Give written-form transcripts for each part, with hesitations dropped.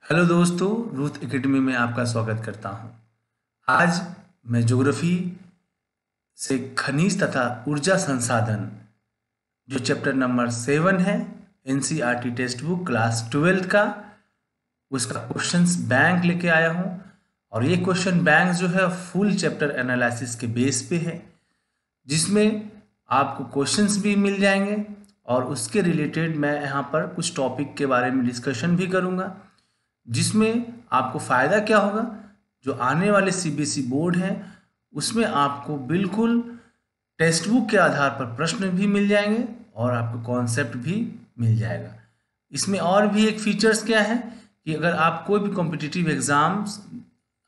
Hello दोस्तों, Ruth academy में आपका स्वागत करता हूं। आज मैं ज्योग्राफी से खनिज तथा ऊर्जा संसाधन जो चैप्टर नंबर 7 है एनसीईआरटी टेक्स्ट बुक क्लास 12 का उसका क्वेश्चंस बैंक लेके आया हूं। और ये क्वेश्चन बैंक जो है फुल चैप्टर एनालिसिस के बेस पे है, जिसमें आपको क्वेश्चंस भी मिल जाएंगे और उसके रिलेटेड मैं यहाँ पर कुछ टॉपिक के बारे में डिस्कशन भी करूँगा, जिसमें आपको फ़ायदा क्या होगा। जो आने वाले सीबीएसई बोर्ड हैं उसमें आपको बिल्कुल टेक्स्ट बुक के आधार पर प्रश्न भी मिल जाएंगे और आपको कॉन्सेप्ट भी मिल जाएगा। इसमें और भी एक फीचर्स क्या है कि अगर आप कोई भी कॉम्पिटिटिव एग्ज़ाम्स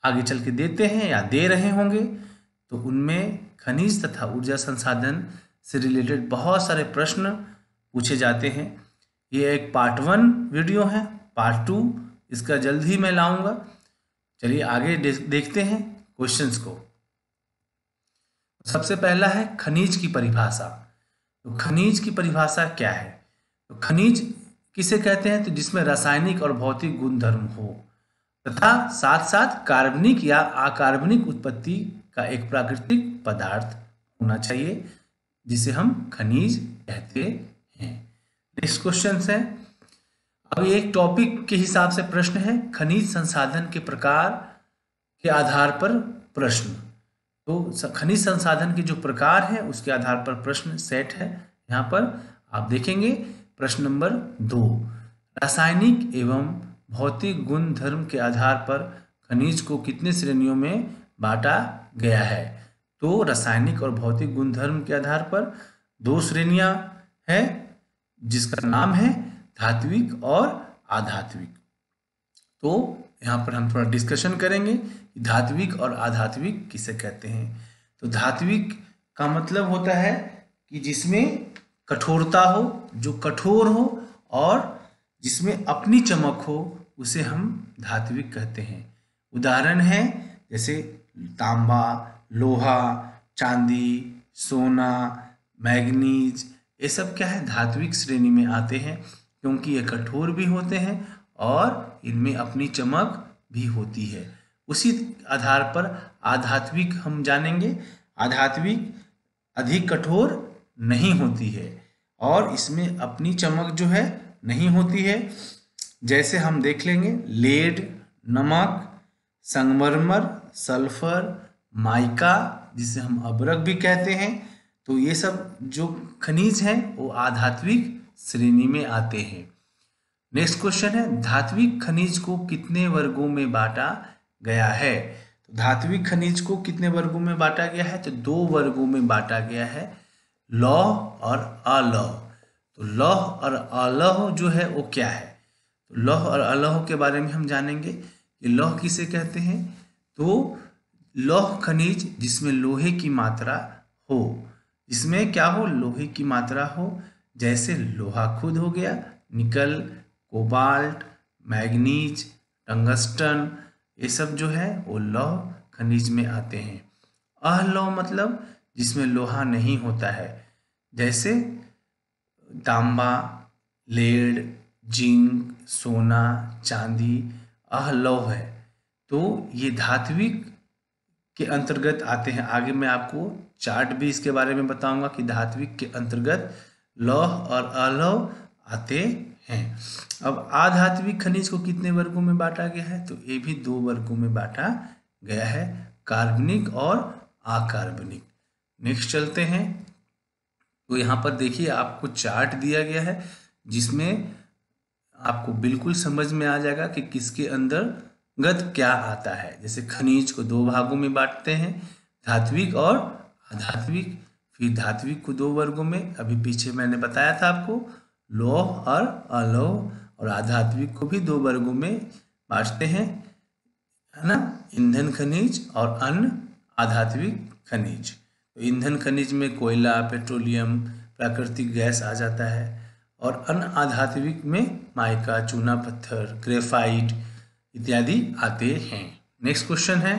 आगे चल के देते हैं या दे रहे होंगे तो उनमें खनिज तथा ऊर्जा संसाधन से रिलेटेड बहुत सारे प्रश्न पूछे जाते हैं। ये एक पार्ट 1 वीडियो है, पार्ट 2 इसका जल्द ही मैं लाऊंगा। चलिए आगे देखते हैं क्वेश्चंस को। सबसे पहला है खनिज की परिभाषा। तो खनिज की परिभाषा क्या है? तो खनिज किसे कहते हैं? तो जिसमें रासायनिक और भौतिक गुणधर्म हो तथा साथ साथ कार्बनिक या अकार्बनिक उत्पत्ति का एक प्राकृतिक पदार्थ होना चाहिए, जिसे हम खनिज कहते हैं। नेक्स्ट क्वेश्चन है, अब एक टॉपिक के हिसाब से प्रश्न है खनिज संसाधन के प्रकार के आधार पर प्रश्न। तो खनिज संसाधन के जो प्रकार है उसके आधार पर प्रश्न सेट है। यहाँ पर आप देखेंगे प्रश्न नंबर 2, रासायनिक एवं भौतिक गुण धर्म के आधार पर खनिज को कितने श्रेणियों में बांटा गया है? तो रासायनिक और भौतिक गुण धर्म के आधार पर 2 श्रेणियां हैं, जिसका नाम है धात्विक और आधात्विक। तो यहाँ पर हम थोड़ा डिस्कशन करेंगे कि धात्विक और आधात्विक किसे कहते हैं। तो धात्विक का मतलब होता है कि जिसमें कठोरता हो, जो कठोर हो और जिसमें अपनी चमक हो, उसे हम धात्विक कहते हैं। उदाहरण है जैसे तांबा, लोहा, चांदी, सोना, मैग्नीज, ये सब क्या है? धात्विक श्रेणी में आते हैं, क्योंकि ये कठोर भी होते हैं और इनमें अपनी चमक भी होती है। उसी आधार पर आधात्विक हम जानेंगे। आधात्विक अधिक कठोर नहीं होती है और इसमें अपनी चमक जो है नहीं होती है। जैसे हम देख लेंगे लेड, नमक, संगमरमर, सल्फर, माइका, जिसे हम अबरक भी कहते हैं। तो ये सब जो खनिज हैं वो आधात्विक श्रेणी में आते हैं। नेक्स्ट क्वेश्चन है, धात्विक खनिज को कितने वर्गों में बांटा गया है? तो धात्विक खनिज को कितने वर्गों में बांटा गया है? तो 2 वर्गों में बांटा गया है, लौह और अलौह। तो लौह और अलौह जो है वो क्या है? तो लौह और अलौह के बारे में हम जानेंगे कि लौह किसे कहते हैं। तो लौह खनिज जिसमें लोहे की मात्रा हो, जिसमें क्या हो? लोहे की मात्रा हो। जैसे लोहा खुद हो गया, निकल, कोबाल्ट, मैग्नीज, टंगस्टन, ये सब जो है वो लौह खनिज में आते हैं। अलौह मतलब जिसमें लोहा नहीं होता है, जैसे तांबा, लेड, जिंक, सोना, चांदी अलौह है। तो ये धात्विक के अंतर्गत आते हैं। आगे मैं आपको चार्ट भी इसके बारे में बताऊंगा कि धात्विक के अंतर्गत लौह और अलौह आते हैं। अब आधात्विक खनिज को कितने वर्गों में बांटा गया है? तो ये भी 2 वर्गों में बांटा गया है, कार्बनिक और अकार्बनिक। नेक्स्ट चलते हैं। तो यहाँ पर देखिए आपको चार्ट दिया गया है, जिसमें आपको बिल्कुल समझ में आ जाएगा कि किसके अंतर्गत क्या आता है। जैसे खनिज को 2 भागों में बांटते हैं, धात्विक और आधात्विक। फिर धात्विक को 2 वर्गों में, अभी पीछे मैंने बताया था आपको, लौह और अलौह। और आधात्विक को भी 2 वर्गों में बांटते हैं, है ना, ईंधन खनिज और अन्य आधात्विक खनिज। तो ईंधन खनिज में कोयला, पेट्रोलियम, प्राकृतिक गैस आ जाता है। और अन्य आधात्विक में माइका, चूना पत्थर, ग्रेफाइट इत्यादि आते हैं। नेक्स्ट क्वेश्चन है,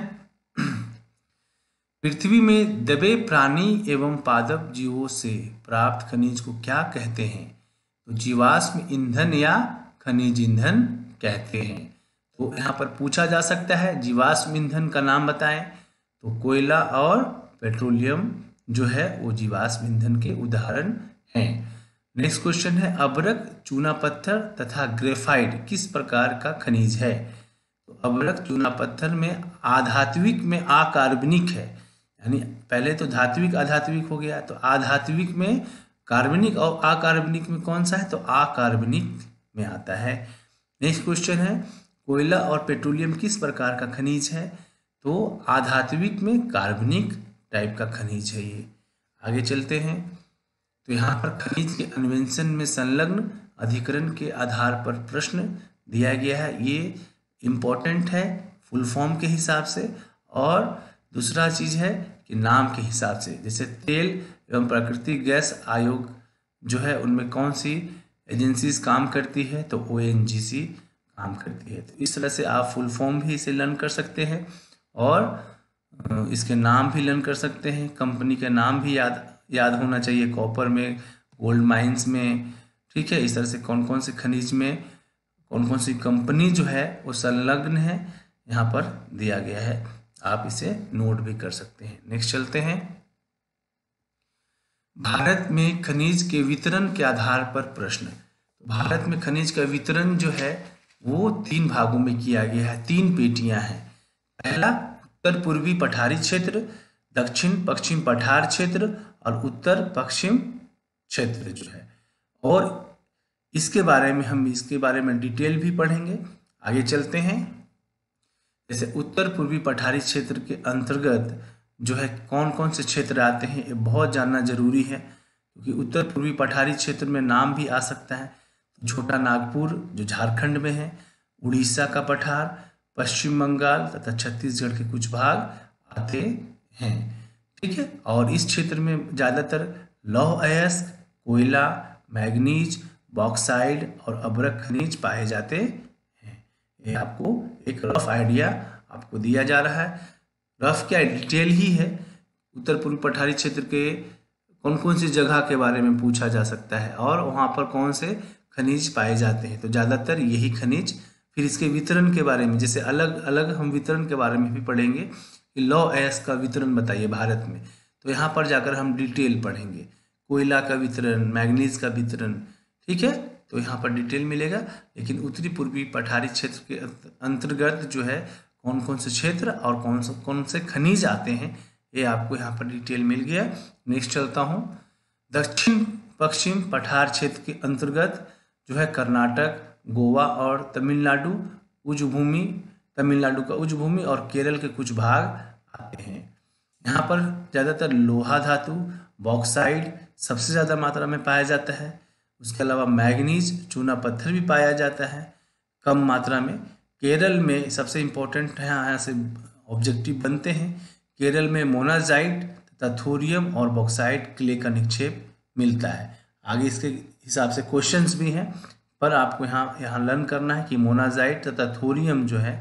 पृथ्वी में दबे प्राणी एवं पादप जीवों से प्राप्त खनिज को क्या कहते हैं? तो जीवाश्म ईंधन या खनिज ईंधन कहते हैं। तो यहाँ पर पूछा जा सकता है जीवाश्म ईंधन का नाम बताएं, तो कोयला और पेट्रोलियम जो है वो जीवाश्म ईंधन के उदाहरण हैं। नेक्स्ट क्वेश्चन है अभ्रक, चूना पत्थर तथा ग्रेफाइट किस प्रकार का खनिज है? तो अभ्रक चूना पत्थर में आधात्विक में अकार्बनिक है, यानी पहले तो धात्विक अधात्विक हो गया, तो आधात्विक में कार्बनिक और अकार्बनिक में कौन सा है? तो अकार्बनिक में आता है। नेक्स्ट क्वेश्चन है कोयला और पेट्रोलियम किस प्रकार का खनिज है? तो आधात्विक में कार्बनिक टाइप का खनिज है ये। आगे चलते हैं, तो यहाँ पर खनिज के अन्वेषण में संलग्न अधिकरण के आधार पर प्रश्न दिया गया है। ये इम्पोर्टेंट है फुल फॉर्म के हिसाब से, और दूसरा चीज है कि नाम के हिसाब से। जैसे तेल एवं प्राकृतिक गैस आयोग जो है उनमें कौन सी एजेंसीज काम करती है? तो ONGC काम करती है। तो इस तरह से आप फुल फॉर्म भी इसे लर्न कर सकते हैं और इसके नाम भी लर्न कर सकते हैं। कंपनी के नाम भी याद होना चाहिए, कॉपर में, गोल्ड माइंस में, ठीक है। इस तरह से कौन कौन से खनिज में कौन कौन सी कंपनी जो है वो संलग्न है यहाँ पर दिया गया है, आप इसे नोट भी कर सकते हैं। नेक्स्ट चलते हैं, भारत में खनिज के वितरण के आधार पर प्रश्न। भारत में खनिज का वितरण जो है वो 3 भागों में किया गया है, 3 पेटियां हैं। पहला उत्तर पूर्वी पठारी क्षेत्र, दक्षिण पश्चिम पठार क्षेत्र और उत्तर पश्चिम क्षेत्र जो है, और इसके बारे में डिटेल भी पढ़ेंगे। आगे चलते हैं, जैसे उत्तर पूर्वी पठारी क्षेत्र के अंतर्गत जो है कौन कौन से क्षेत्र आते हैं, ये बहुत जानना जरूरी है, क्योंकि उत्तर पूर्वी पठारी क्षेत्र में नाम भी आ सकता है। छोटा नागपुर जो झारखंड में है, उड़ीसा का पठार, पश्चिम बंगाल तथा छत्तीसगढ़ के कुछ भाग आते हैं, ठीक है। और इस क्षेत्र में ज़्यादातर लौह अयस्क, कोयला, मैग्नीज, बॉक्साइड और अभ्रक खनिज पाए जाते हैं। ये आपको एक रफ आइडिया आपको दिया जा रहा है, रफ क्या डिटेल ही है। उत्तर पूर्वी पठारी क्षेत्र के कौन कौन सी जगह के बारे में पूछा जा सकता है और वहाँ पर कौन से खनिज पाए जाते हैं, तो ज़्यादातर यही खनिज। फिर इसके वितरण के बारे में, जैसे अलग अलग हम वितरण के बारे में भी पढ़ेंगे कि लौह अयस्क का वितरण बताइए भारत में, तो यहाँ पर जाकर हम डिटेल पढ़ेंगे। कोयला का वितरण, मैग्नीज का वितरण, ठीक है, तो यहाँ पर डिटेल मिलेगा। लेकिन उत्तरी पूर्वी पठारी क्षेत्र के अंतर्गत जो है कौन कौन से क्षेत्र और कौन से खनिज आते हैं, ये आपको यहाँ पर डिटेल मिल गया। नेक्स्ट चलता हूँ, दक्षिण पश्चिम पठार क्षेत्र के अंतर्गत जो है कर्नाटक, गोवा और तमिलनाडु तमिलनाडु का उच्च भूमि और केरल के कुछ भाग आते हैं। यहाँ पर ज़्यादातर लोहा धातु, बॉक्साइड सबसे ज़्यादा मात्रा में पाया जाता है। उसके अलावा मैग्नीज, चूना पत्थर भी पाया जाता है कम मात्रा में। केरल में सबसे इम्पोर्टेंट है, यहाँ से ऑब्जेक्टिव बनते हैं, केरल में मोनाजाइट तथा थोरियम और बॉक्साइट क्ले का निक्षेप मिलता है। आगे इसके हिसाब से क्वेश्चंस भी हैं, पर आपको यहाँ लर्न करना है कि मोनाजाइट तथा थोरियम जो है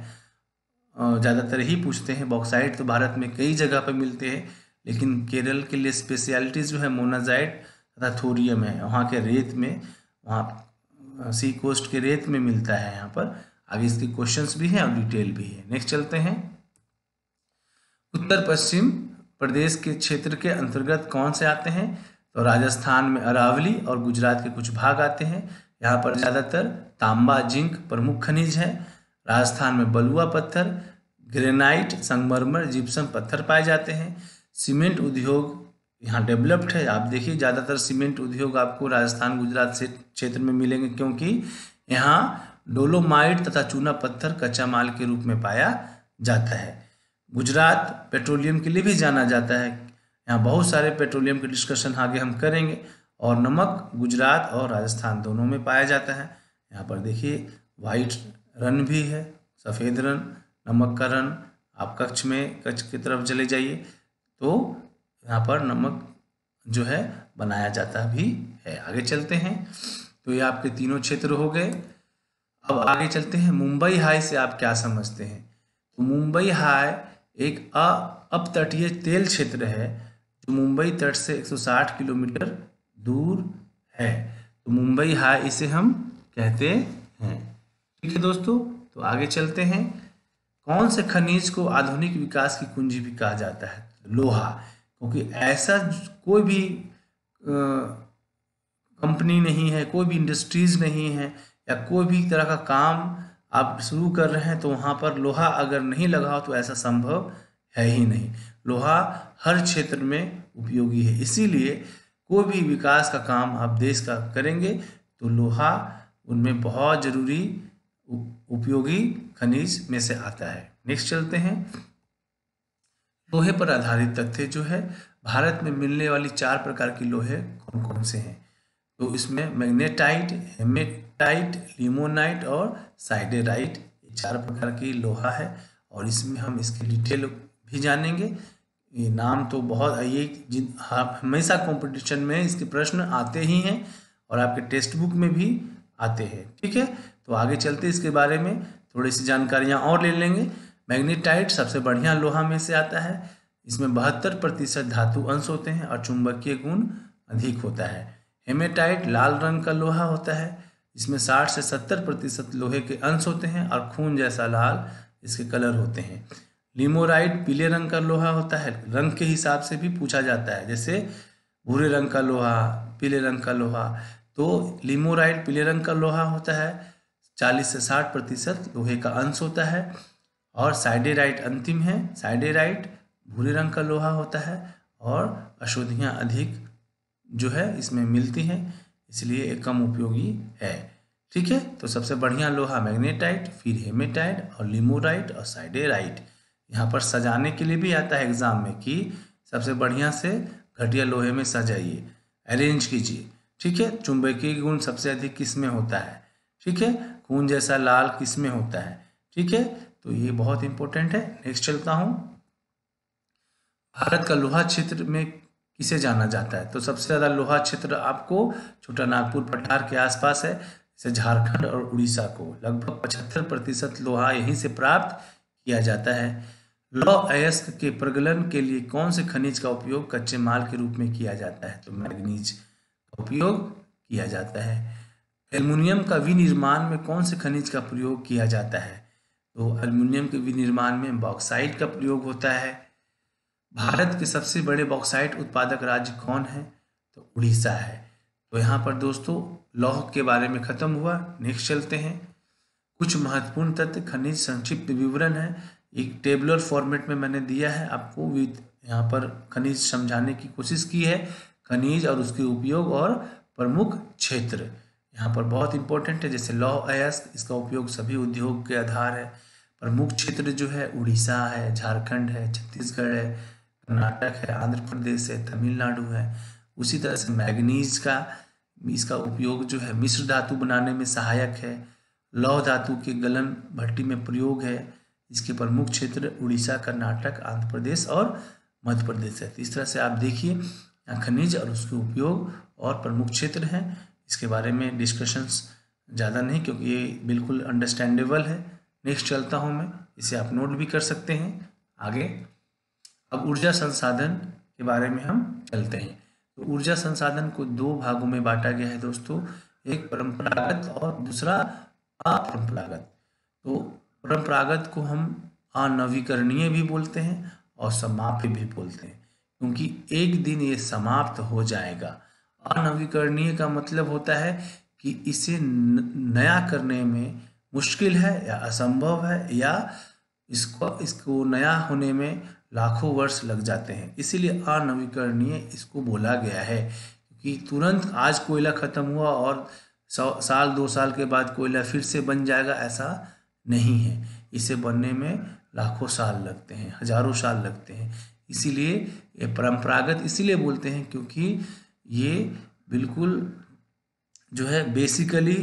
ज़्यादातर ही पूछते हैं। बॉक्साइट तो भारत में कई जगह पर मिलते हैं, लेकिन केरल के लिए स्पेशलिटीज जो है मोनाजाइट तथा थोरियम है। वहाँ के रेत में, वहाँ सी कोस्ट के रेत में मिलता है यहाँ पर। आगे इसके क्वेश्चंस भी हैं और डिटेल भी है। नेक्स्ट चलते हैं, उत्तर पश्चिम प्रदेश के क्षेत्र के अंतर्गत कौन से आते हैं, तो राजस्थान में अरावली और गुजरात के कुछ भाग आते हैं। यहाँ पर ज़्यादातर तांबा, जिंक प्रमुख खनिज है। राजस्थान में बलुआ पत्थर, ग्रेनाइट, संगमरमर, जिप्सम पत्थर पाए जाते हैं। सीमेंट उद्योग यहाँ डेवलप्ड है। आप देखिए ज़्यादातर सीमेंट उद्योग आपको राजस्थान गुजरात से क्षेत्र में मिलेंगे, क्योंकि यहाँ डोलोमाइट तथा चूना पत्थर कच्चा माल के रूप में पाया जाता है। गुजरात पेट्रोलियम के लिए भी जाना जाता है। यहाँ बहुत सारे पेट्रोलियम के डिस्कशन आगे हम करेंगे। और नमक गुजरात और राजस्थान दोनों में पाया जाता है। यहाँ पर देखिए वाइट रन भी है, सफ़ेद रन, नमक का रन। आप कच्छ की तरफ चले जाइए तो यहाँ पर नमक जो है बनाया जाता भी है। आगे चलते हैं, तो ये आपके तीनों क्षेत्र हो गए। अब आगे चलते हैं, मुंबई हाई से आप क्या समझते हैं। तो मुंबई हाई एक अपतटीय तेल क्षेत्र है जो मुंबई तट से 160 किलोमीटर दूर है। तो मुंबई हाई इसे हम कहते हैं। ठीक है दोस्तों, तो आगे चलते हैं। कौन से खनिज को आधुनिक विकास की कुंजी भी कहा जाता है? लोहा, क्योंकि ऐसा कोई भी कंपनी नहीं है, कोई भी इंडस्ट्रीज नहीं है, या कोई भी तरह का काम आप शुरू कर रहे हैं तो वहाँ पर लोहा अगर नहीं लगा हो तो ऐसा संभव है ही नहीं। लोहा हर क्षेत्र में उपयोगी है, इसीलिए कोई भी विकास का काम आप देश का करेंगे तो लोहा उनमें बहुत जरूरी उपयोगी खनिज में से आता है। नेक्स्ट चलते हैं। लोहे पर आधारित तथ्य जो है, भारत में मिलने वाली 4 प्रकार की लोहे कौन कौन से हैं? तो इसमें मैग्नेटाइट, हेमेटाइट, लिमोनाइट और साइडेराइट, ये 4 प्रकार की लोहा है। और इसमें हम इसकी डिटेल भी जानेंगे। ये नाम तो बहुत ये हमेशा कंपटीशन में इसके प्रश्न आते ही हैं और आपके टेक्स्ट बुक में भी आते हैं। ठीक है, तो आगे चलते इसके बारे में थोड़ी सी जानकारियाँ और ले लेंगे। मैग्नेटाइट सबसे बढ़िया लोहा में से आता है। इसमें 72% धातु अंश होते हैं और चुंबकीय गुण अधिक होता है। हेमेटाइट लाल रंग का लोहा होता है। इसमें 60 से 70% लोहे के अंश होते हैं और खून जैसा लाल इसके कलर होते हैं। लिमोराइट पीले रंग का लोहा होता है। रंग के हिसाब से भी पूछा जाता है, जैसे भूरे रंग का लोहा, पीले रंग का लोहा। तो लिमोराइट पीले रंग का लोहा होता है। 40 से 60% लोहे का अंश होता है। और साइडेराइट अंतिम है। साइडेराइट भूरे रंग का लोहा होता है और अशुद्धियाँ अधिक जो है इसमें मिलती हैं, इसलिए ये कम उपयोगी है। ठीक है, तो सबसे बढ़िया लोहा मैग्नेटाइट, फिर हेमेटाइट और लिमोराइट और साइडेराइट। यहाँ पर सजाने के लिए भी आता है एग्जाम में कि सबसे बढ़िया से घटिया लोहे में सजाइए, अरेंज कीजिए। ठीक है, चुंबकीय गुण सबसे अधिक किस में होता है? ठीक है, खून जैसा लाल किस में होता है? ठीक है, तो ये बहुत इंपॉर्टेंट है। नेक्स्ट चलता हूँ। भारत का लोहा क्षेत्र में किसे जाना जाता है? तो सबसे ज़्यादा लोहा क्षेत्र आपको छोटा नागपुर पठार के आसपास है, जैसे झारखंड और उड़ीसा को। लगभग 75% लोहा यहीं से प्राप्त किया जाता है। लौह अयस्क के प्रगलन के लिए कौन से खनिज का उपयोग कच्चे माल के रूप में किया जाता है? तो मैग्नीज का उपयोग किया जाता है। एल्युमिनियम का विनिर्माण में कौन से खनिज का प्रयोग किया जाता है? तो एल्युमिनियम के विनिर्माण में बॉक्साइट का प्रयोग होता है। भारत के सबसे बड़े बॉक्साइट उत्पादक राज्य कौन है? तो उड़ीसा है। तो यहाँ पर दोस्तों लौह के बारे में खत्म हुआ। नेक्स्ट चलते हैं। कुछ महत्वपूर्ण तथ्य खनिज संक्षिप्त विवरण है, एक टेबुलर फॉर्मेट में मैंने दिया है आपको। यहाँ पर खनिज समझाने की कोशिश की है, खनिज और उसके उपयोग और प्रमुख क्षेत्र यहाँ पर बहुत इंपॉर्टेंट है। जैसे लौह अयस्क, इसका उपयोग सभी उद्योग के आधार है। प्रमुख क्षेत्र जो है उड़ीसा है, झारखंड है, छत्तीसगढ़ है, कर्नाटक है, आंध्र प्रदेश है, तमिलनाडु है। उसी तरह से मैग्नीज का इसका उपयोग जो है मिश्र धातु बनाने में सहायक है। लौह धातु के गलन भट्टी में प्रयोग है। इसके प्रमुख क्षेत्र उड़ीसा, कर्नाटक, आंध्र प्रदेश और मध्य प्रदेश है। तो इस तरह से आप देखिए यहाँ खनिज और उसके उपयोग और प्रमुख क्षेत्र हैं। इसके बारे में डिस्कशंस ज़्यादा नहीं, क्योंकि ये बिल्कुल अंडरस्टैंडेबल है। नेक्स्ट चलता हूँ मैं, इसे आप नोट भी कर सकते हैं आगे। अब ऊर्जा संसाधन के बारे में हम चलते हैं। तो ऊर्जा संसाधन को 2 भागों में बांटा गया है दोस्तों, एक परंपरागत और दूसरा अपरंपरागत। तो परंपरागत को हम अनवीकरणीय भी बोलते हैं और समाप्य भी बोलते हैं, क्योंकि एक दिन ये समाप्त हो जाएगा। अनवीकरणीय का मतलब होता है कि इसे नया करने में मुश्किल है या असंभव है, या इसको नया होने में लाखों वर्ष लग जाते हैं, इसीलिए अनवीकरणीय इसको बोला गया है। क्योंकि तुरंत आज कोयला खत्म हुआ और 100 साल 2 साल के बाद कोयला फिर से बन जाएगा, ऐसा नहीं है। इसे बनने में लाखों साल लगते हैं, हजारों साल लगते हैं। इसीलिए ये परंपरागत इसीलिए बोलते हैं क्योंकि ये बिल्कुल जो है बेसिकली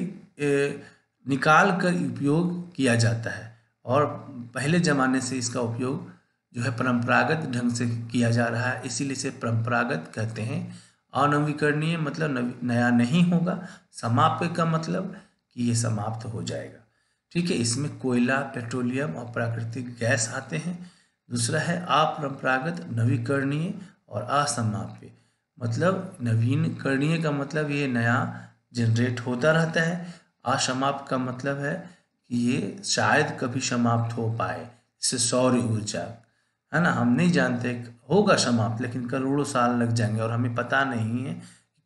निकाल कर उपयोग किया जाता है, और पहले ज़माने से इसका उपयोग जो है परंपरागत ढंग से किया जा रहा है, इसीलिए इसे परंपरागत कहते हैं। अनवीकरणीय मतलब नया नहीं होगा। समाप्य का मतलब कि ये समाप्त हो जाएगा। ठीक है, इसमें कोयला, पेट्रोलियम और प्राकृतिक गैस आते हैं। दूसरा है अपरंपरागत, नवीकरणीय और असमाप्य। मतलब नवीकरणीय का मतलब ये नया जनरेट होता रहता है। असमाप्त का मतलब है कि ये शायद कभी समाप्त हो पाए, जैसे सौर ऊर्जा, है ना। हम नहीं जानते, होगा समाप्त लेकिन करोड़ों साल लग जाएंगे और हमें पता नहीं है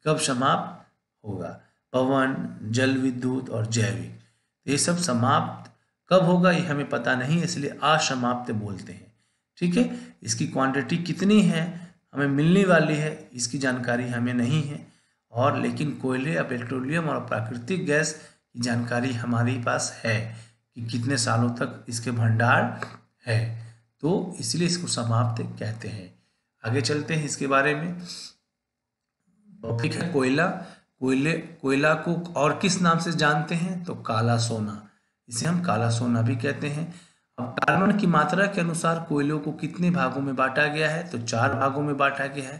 कब समाप्त होगा। पवन, जल विद्युत और जैविक, तो ये सब समाप्त कब होगा ये हमें पता नहीं है, इसलिए अशमाप्त बोलते हैं। ठीक है, इसकी क्वांटिटी कितनी है हमें मिलने वाली है इसकी जानकारी हमें नहीं है, और लेकिन कोयले या पेट्रोलियम और प्राकृतिक गैस की जानकारी हमारे पास है कि कितने सालों तक इसके भंडार है, तो इसलिए इसको समाप्त कहते हैं। आगे चलते हैं इसके बारे में। टॉपिक है कोयला। कोयला को और किस नाम से जानते हैं, तो काला सोना, इसे हम काला सोना भी कहते हैं। अब कार्बन की मात्रा के अनुसार कोयलों को कितने भागों में बांटा गया है, तो 4 भागों में बांटा गया है।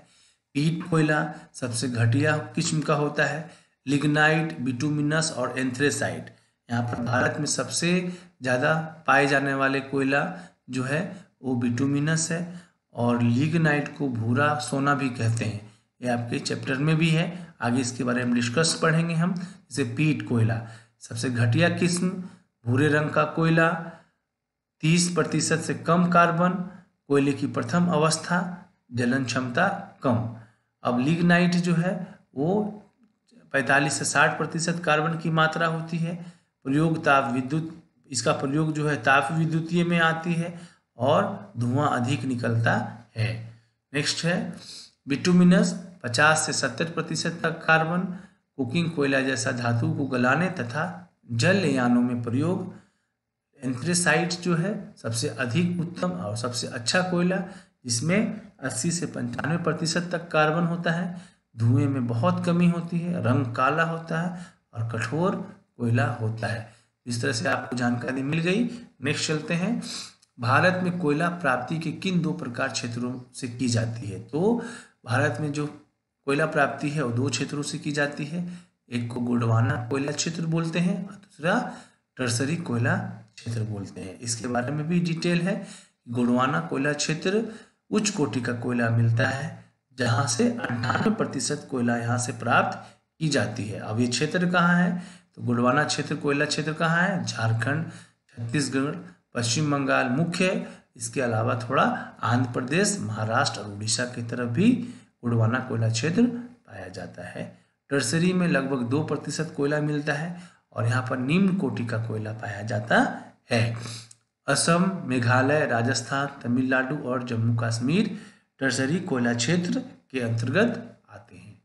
पीट कोयला सबसे घटिया किस्म का होता है। लिग्नाइट, बिटुमिनस और एंथ्रेसाइट, यहाँ पर भारत में सबसे ज़्यादा पाए जाने वाले कोयला जो है वो बिटुमिनस है, और लिग्नाइट को भूरा सोना भी कहते हैं। ये आपके चैप्टर में भी है, आगे इसके बारे में डिस्कस पढ़ेंगे हम। जैसे पीट कोयला सबसे घटिया किस्म, भूरे रंग का कोयला, 30% से कम कार्बन, कोयले की प्रथम अवस्था, जलन क्षमता कम। अब लिग्नाइट जो है वो 45 से 60% कार्बन की मात्रा होती है। प्रयोग ताप विद्युत, इसका प्रयोग जो है ताप विद्युतीय में आती है और धुआं अधिक निकलता है। नेक्स्ट है बिटुमिनस, 50 से 70% तक कार्बन, कुकिंग कोयला जैसा धातु को गलाने तथा जल यानों में प्रयोग। एंथ्रेसाइट जो है सबसे अधिक उत्तम और सबसे अच्छा कोयला, जिसमें 80 से 95% तक कार्बन होता है, धुएं में बहुत कमी होती है, रंग काला होता है और कठोर कोयला होता है। इस तरह से आपको जानकारी मिल गई। नेक्स्ट चलते हैं, भारत में कोयला प्राप्ति के किन 2 प्रकार क्षेत्रों से की जाती है, तो भारत में जो कोयला प्राप्ति है वो 2 क्षेत्रों से की जाती है। एक को गोंडवाना कोयला क्षेत्र बोलते हैं और दूसरा टर्सरी कोयला क्षेत्र बोलते हैं। इसके बारे में भी डिटेल है। गोंडवाना कोयला क्षेत्र उच्च कोटि का कोयला मिलता है, जहां से 98% कोयला यहाँ से प्राप्त की जाती है। अब ये क्षेत्र कहाँ है, तो गोंडवाना क्षेत्र कोयला क्षेत्र कहाँ है, झारखंड, छत्तीसगढ़, पश्चिम बंगाल मुख्य है। इसके अलावा थोड़ा आंध्र प्रदेश, महाराष्ट्र और उड़ीसा की तरफ भी गोंडवाना कोयला क्षेत्र पाया जाता है। टर्सरी में लगभग 2% कोयला मिलता है और यहाँ पर निम्न कोटि का कोयला पाया जाता है। असम, मेघालय, राजस्थान, तमिलनाडु और जम्मू कश्मीर टर्सरी कोयला क्षेत्र के अंतर्गत आते हैं।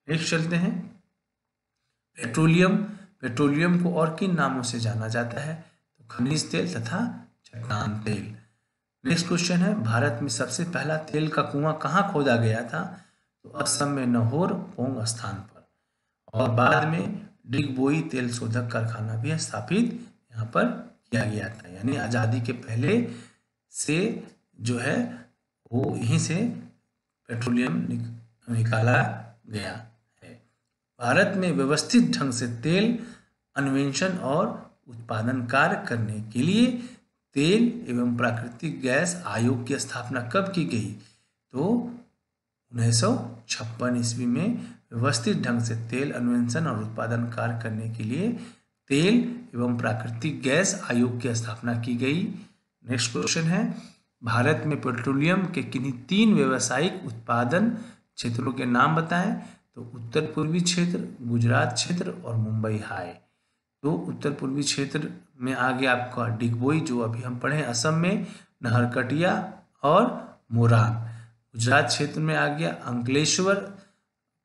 नेक्स्ट चलते हैं, पेट्रोलियम। पेट्रोलियम को और किन नामों से जाना जाता है, तो खनिज तेल तथा चट्टान तेल। नेक्स्ट क्वेश्चन है, भारत में सबसे पहला तेल का कुआं कहाँ खोदा गया था, तो असम में नहोर पोंग स्थान पर, और बाद में डिगबोई तेल शोधक कारखाना भी स्थापित यहाँ पर किया गया था। यानी आज़ादी के पहले से जो है वो यहीं से पेट्रोलियम निकाला गया है। भारत में व्यवस्थित ढंग से तेल अन्वेषण और उत्पादन कार्य करने के लिए तेल एवं प्राकृतिक गैस आयोग की स्थापना कब की गई, तो 1956 ईस्वी में व्यवस्थित ढंग से तेल अन्वेषण और उत्पादन कार्य करने के लिए तेल एवं प्राकृतिक गैस आयोग की स्थापना की गई। नेक्स्ट क्वेश्चन है, भारत में पेट्रोलियम के किन्हीं 3 व्यावसायिक उत्पादन क्षेत्रों के नाम बताएं, तो उत्तर पूर्वी क्षेत्र, गुजरात क्षेत्र और मुंबई हाई। तो उत्तर पूर्वी क्षेत्र में आ गया आपका डिगबोई जो अभी हम पढ़े असम में, नहरकटिया और मोरान। गुजरात क्षेत्र में आ गया अंकलेश्वर,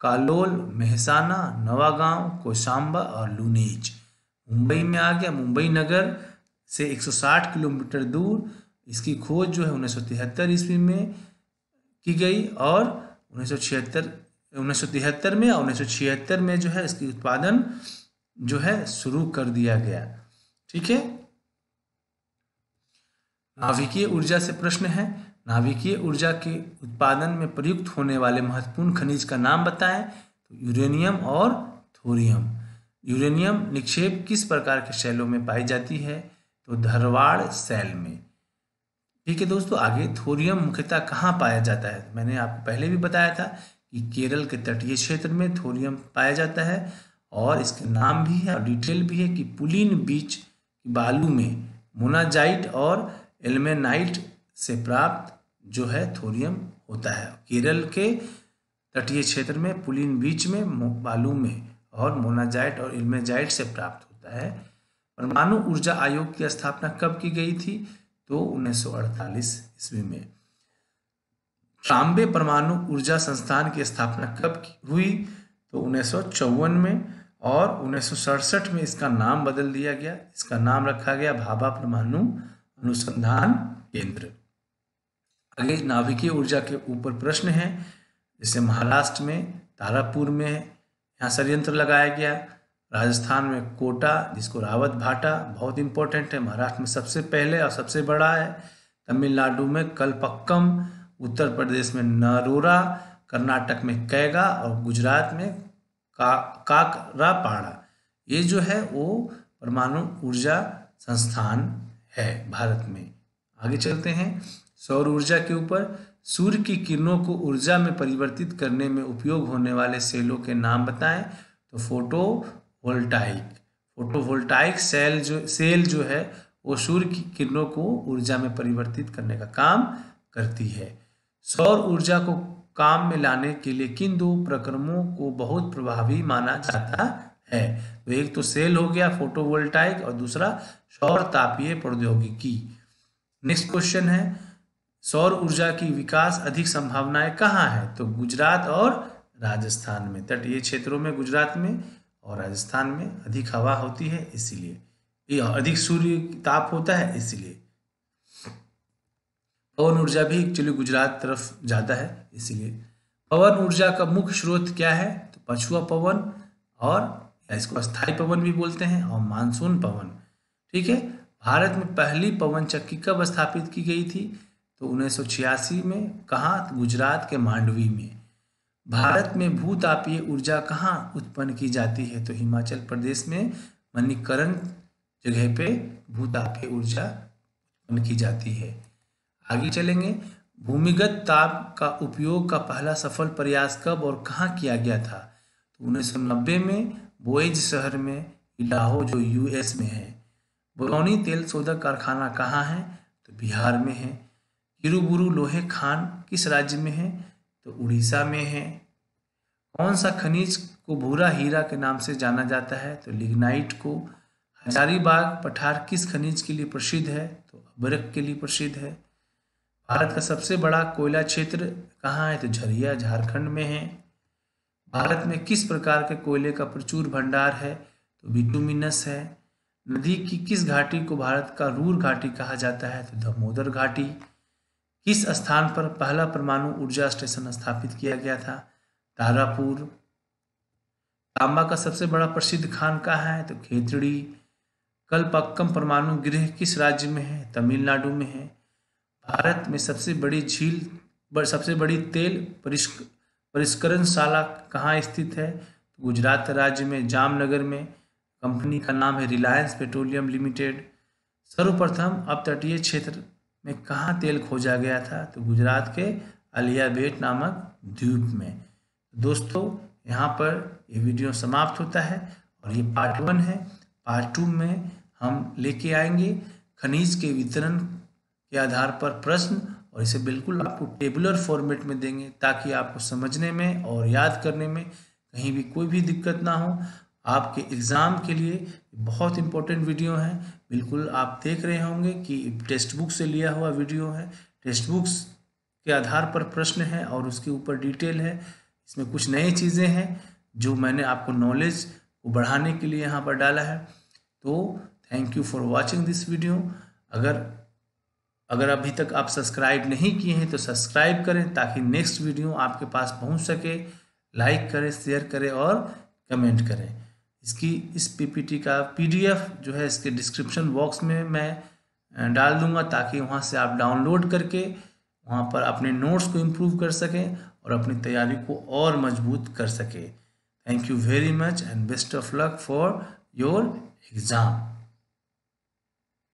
कालोल, मेहसाना, नवागांव, कोसांबा और लुनीज। मुंबई में आ गया मुंबई नगर से 160 किलोमीटर दूर। इसकी खोज जो है 1973 ईस्वी में की गई और 1973 में और 1976 में जो है इसकी उत्पादन जो है शुरू कर दिया गया। ठीक है, नाभिकीय ऊर्जा से प्रश्न है, नाभिकीय ऊर्जा के उत्पादन में प्रयुक्त होने वाले महत्वपूर्ण खनिज का नाम बताएं, तो यूरेनियम और थोरियम। यूरेनियम निक्षेप किस प्रकार के शैलों में पाई जाती है, तो धारवाड़ शैल में। ठीक है दोस्तों, आगे थोरियम मुख्यतः कहाँ पाया जाता है, मैंने आपको पहले भी बताया था कि केरल के तटीय क्षेत्र में थोरियम पाया जाता है और इसके नाम भी है और डिटेल भी है कि पुलिन बीच कि बालू में मोनाजाइट और एल्मेनाइट से प्राप्त जो है थोरियम होता है। केरल के तटीय क्षेत्र में पुलिन बीच में बालू में और मोनाजाइट और एल्मेनाइट से प्राप्त होता है। परमाणु ऊर्जा आयोग की स्थापना कब की गई थी? तो 1948 ईस्वी में। ट्राम्बे परमाणु ऊर्जा संस्थान की स्थापना कब हुई? तो 1954 में, और 1967 में इसका नाम बदल दिया गया। इसका नाम रखा गया भाभा परमाणु अनुसंधान केंद्र। आगे नाभिकीय ऊर्जा के ऊपर प्रश्न है, जैसे महाराष्ट्र में तारापुर में यहाँ संयंत्र लगाया गया, राजस्थान में कोटा जिसको रावत भाटा बहुत इंपॉर्टेंट है, महाराष्ट्र में सबसे पहले और सबसे बड़ा है, तमिलनाडु में कलपक्कम, उत्तर प्रदेश में नरोरा, कर्नाटक में कैगा और गुजरात में काकरापाड़ा। ये जो है वो परमाणु ऊर्जा संस्थान है भारत में। आगे चलते हैं सौर ऊर्जा के ऊपर। सूर्य की किरणों को ऊर्जा में परिवर्तित करने में उपयोग होने वाले सेलों के नाम बताएं। तो फोटोवोल्टाइक सेल जो है वो सूर्य की किरणों को ऊर्जा में परिवर्तित करने का काम करती है। सौर ऊर्जा को काम में लाने के लिए किन दो प्रक्रमों को बहुत प्रभावी माना जाता है? तो एक तो सेल हो गया फोटोवोल्टाइक और दूसरा सौर तापीय प्रौद्योगिकी। नेक्स्ट क्वेश्चन है, सौर ऊर्जा की विकास अधिक संभावनाएं कहाँ है? तो गुजरात और राजस्थान में। तटीय क्षेत्रों में गुजरात में और राजस्थान में अधिक हवा होती है, इसीलिए अधिक सूर्य ताप होता है, इसीलिए। पवन ऊर्जा भी एक्चुअली गुजरात तरफ ज़्यादा है, इसीलिए। पवन ऊर्जा का मुख्य स्रोत क्या है? तो पछुआ पवन, और इसको अस्थायी पवन भी बोलते हैं, और मानसून पवन। ठीक है। भारत में पहली पवन चक्की कब स्थापित की गई थी? तो 1986 में। कहाँ? गुजरात के मांडवी में। भारत में भूतापीय ऊर्जा कहाँ उत्पन्न की जाती है? तो हिमाचल प्रदेश में मणिकरण जगह पे भूतापीय ऊर्जा उत्पन्न की जाती है। आगे चलेंगे, भूमिगत ताप का उपयोग का पहला सफल प्रयास कब और कहाँ किया गया था? तो 1990 में बोएज शहर में, इडाहो जो यूएस में है। बरौनी तेल शोधक कारखाना कहाँ है? तो बिहार में है। किरुबुरु लोहे खान किस राज्य में है? तो उड़ीसा में है। कौन सा खनिज को भूरा हीरा के नाम से जाना जाता है? तो लिग्नाइट को। हजारीबाग पठार किस खनिज के लिए प्रसिद्ध है? तो अभ्रक के लिए प्रसिद्ध है। भारत का सबसे बड़ा कोयला क्षेत्र कहाँ है? तो झरिया झारखंड में है। भारत में किस प्रकार के कोयले का प्रचुर भंडार है? तो बिटुमिनस है। नदी की किस घाटी को भारत का रूर घाटी कहा जाता है? तो दामोदर घाटी। किस स्थान पर पहला परमाणु ऊर्जा स्टेशन स्थापित किया गया था? तारापुर। तांबा का सबसे बड़ा प्रसिद्ध खान कहाँ है? तो खेतड़ी। कलपक्कम परमाणु गृह किस राज्य में है? तमिलनाडु में है। भारत में सबसे बड़ी तेल परिष्करणशाला कहाँ स्थित है? तो गुजरात राज्य में जामनगर में। कंपनी का नाम है रिलायंस पेट्रोलियम लिमिटेड। सर्वप्रथम अपतटीय क्षेत्र में कहाँ तेल खोजा गया था? तो गुजरात के अलिया बेट नामक द्वीप में। दोस्तों यहाँ पर ये वीडियो समाप्त होता है और ये पार्ट 1 है। पार्ट 2 में हम लेके आएंगे खनिज के वितरण के आधार पर प्रश्न, और इसे बिल्कुल आपको टेबुलर फॉर्मेट में देंगे ताकि आपको समझने में और याद करने में कहीं भी कोई भी दिक्कत ना हो। आपके एग्ज़ाम के लिए बहुत इंपॉर्टेंट वीडियो है। बिल्कुल आप देख रहे होंगे कि टेक्स्ट बुक से लिया हुआ वीडियो है। टेक्स्ट बुक्स के आधार पर प्रश्न है और उसके ऊपर डिटेल है। इसमें कुछ नई चीज़ें हैं जो मैंने आपको नॉलेज को बढ़ाने के लिए यहाँ पर डाला है। तो thank you for watching this video. अगर अभी तक आप सब्सक्राइब नहीं किए हैं तो सब्सक्राइब करें ताकि नेक्स्ट वीडियो आपके पास पहुंच सके। लाइक करें, शेयर करें और कमेंट करें। इस पीपीटी का पीडीएफ जो है इसके डिस्क्रिप्शन बॉक्स में मैं डाल दूंगा ताकि वहां से आप डाउनलोड करके वहां पर अपने नोट्स को इम्प्रूव कर सकें और अपनी तैयारी को और मजबूत कर सकें। Thank you very much and best of luck for your exam.